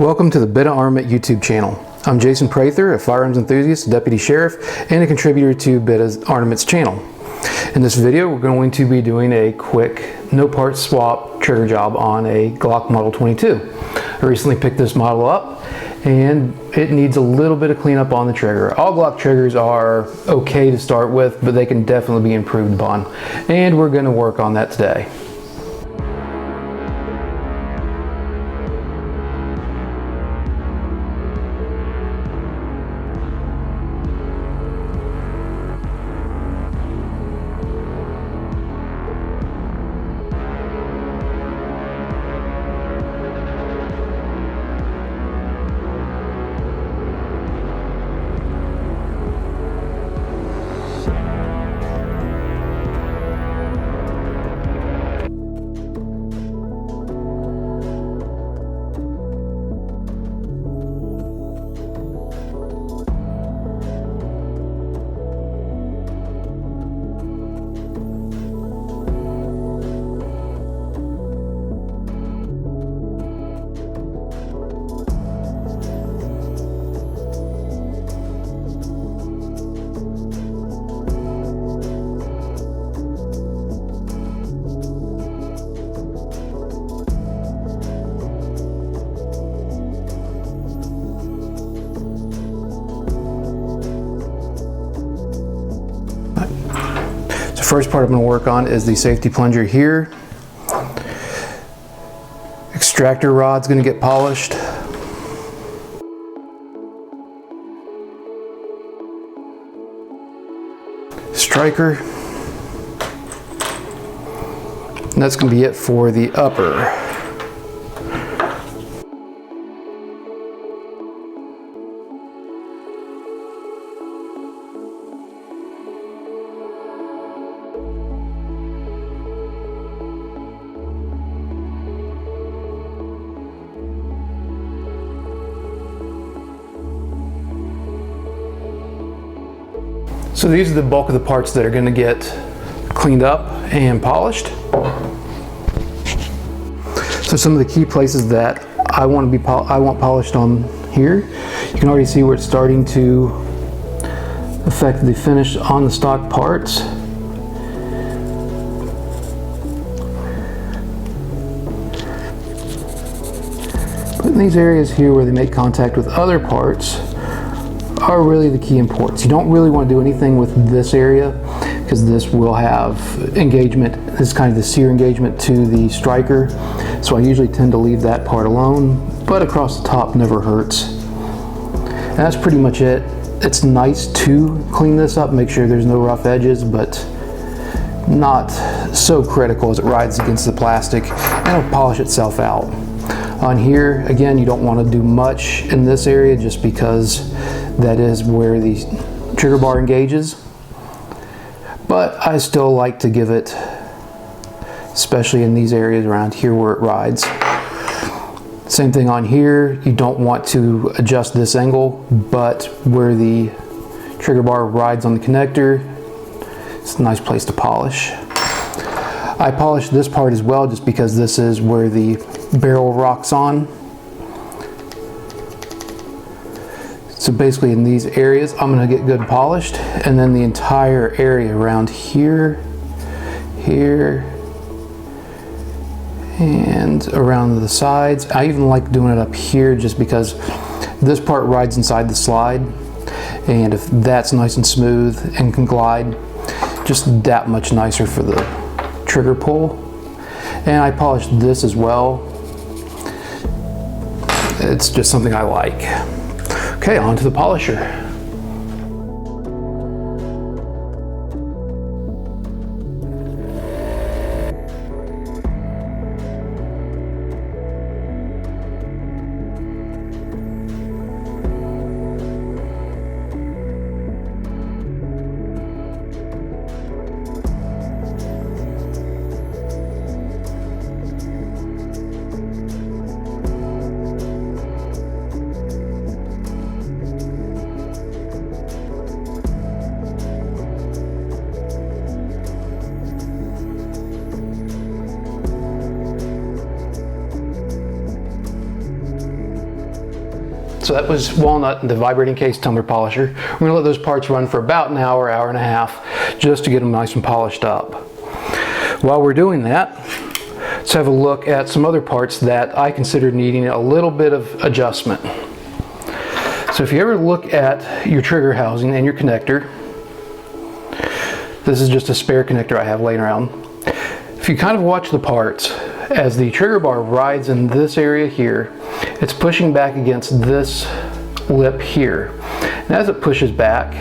Welcome to the Bit of Armament YouTube channel. I'm Jason Prather, a firearms enthusiast, deputy sheriff, and a contributor to Bit of Armament's channel. In this video, we're going to be doing a quick no-part swap trigger job on a Glock Model 22. I recently picked this model up, and it needs a little bit of cleanup on the trigger. All Glock triggers are okay to start with, but they can definitely be improved upon, and we're going to work on that today. The first part I'm going to work on is the safety plunger here. Extractor rod's going to get polished. Striker. And that's going to be it for the upper. So these are the bulk of the parts that are going to get cleaned up and polished. So some of the key places that I want polished on here, you can already see where it's starting to affect the finish on the stock parts. But in these areas here where they make contact with other parts are really the key imports. You don't really want to do anything with this area because this will have engagement. This is kind of the sear engagement to the striker. So I usually tend to leave that part alone, but across the top never hurts. And that's pretty much it. It's nice to clean this up, make sure there's no rough edges, but not so critical as it rides against the plastic, and it'll polish itself out. On here, again, you don't want to do much in this area just because that is where the trigger bar engages. But I still like to give it, especially in these areas around here where it rides. Same thing on here, you don't want to adjust this angle, but where the trigger bar rides on the connector, it's a nice place to polish. I polish this part as well just because this is where the barrel rocks on. So basically in these areas I'm going to get good polished, and then the entire area around here, here, and around the sides. I even like doing it up here just because this part rides inside the slide, and if that's nice and smooth and can glide, just that much nicer for the trigger pull. And I polished this as well. It's just something I like. Okay, on to the polisher. So that was walnut and the vibrating case tumbler polisher. We're gonna let those parts run for about an hour, hour and a half, just to get them nice and polished up. While we're doing that, let's have a look at some other parts that I consider needing a little bit of adjustment. So if you ever look at your trigger housing and your connector, this is just a spare connector I have laying around. If you kind of watch the parts, as the trigger bar rides in this area here, it's pushing back against this lip here. And as it pushes back,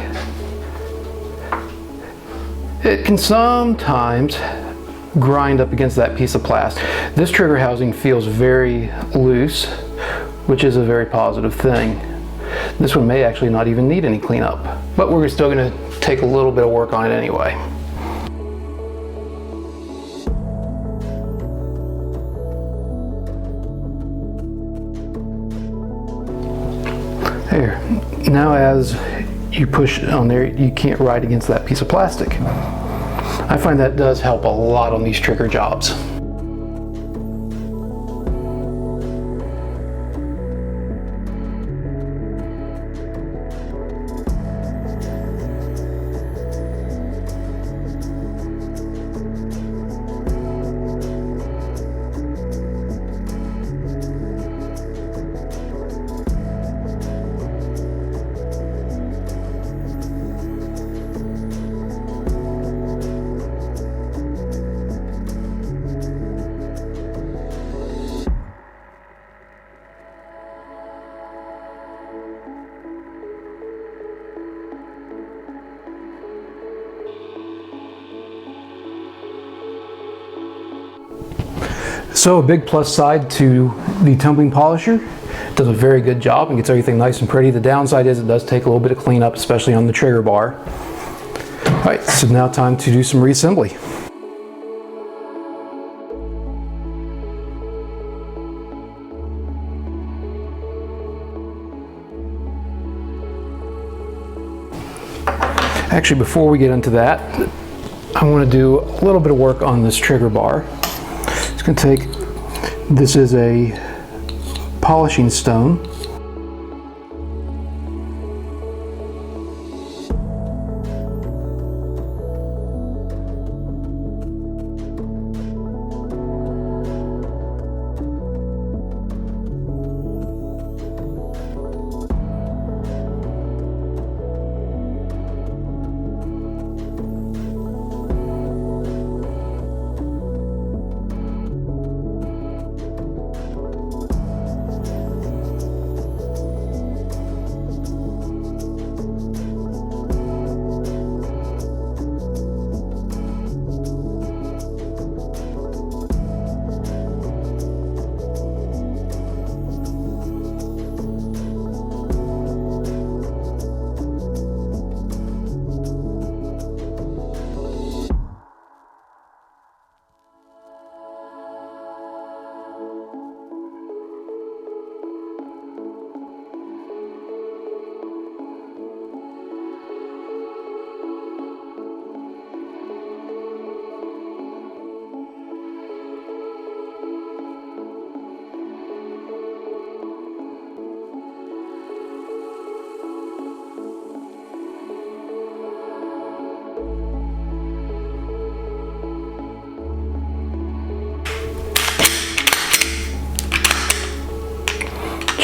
it can sometimes grind up against that piece of plastic. This trigger housing feels very loose, which is a very positive thing. This one may actually not even need any cleanup, but we're still going to take a little bit of work on it anyway. There. Now as you push on there, you can't ride against that piece of plastic. I find that does help a lot on these trigger jobs. So a big plus side to the tumbling polisher, it does a very good job and gets everything nice and pretty. The downside is it does take a little bit of cleanup, especially on the trigger bar. All right, so now time to do some reassembly. Actually, before we get into that, I want to do a little bit of work on this trigger bar. It's going to take, this is a polishing stone.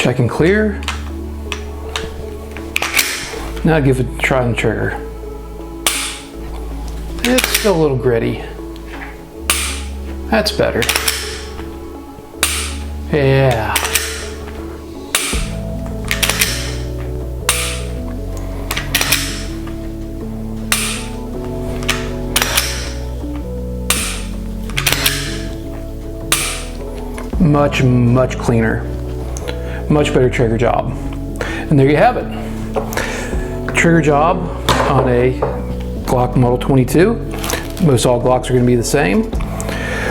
Check and clear. Now give it a try on the trigger. It's still a little gritty. That's better. Yeah. Much, much cleaner. Much better trigger job. And there you have it. Trigger job on a Glock Model 22. Most all Glocks are going to be the same.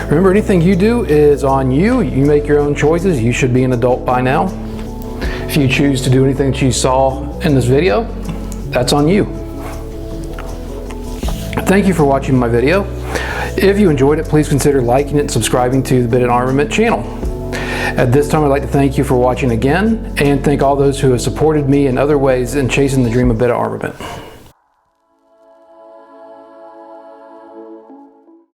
Remember, anything you do is on you. You make your own choices. You should be an adult by now. If you choose to do anything that you saw in this video, that's on you. Thank you for watching my video. If you enjoyed it, please consider liking it and subscribing to the Bit and Armament channel. At this time, I'd like to thank you for watching again, and thank all those who have supported me in other ways in chasing the dream of beta armament.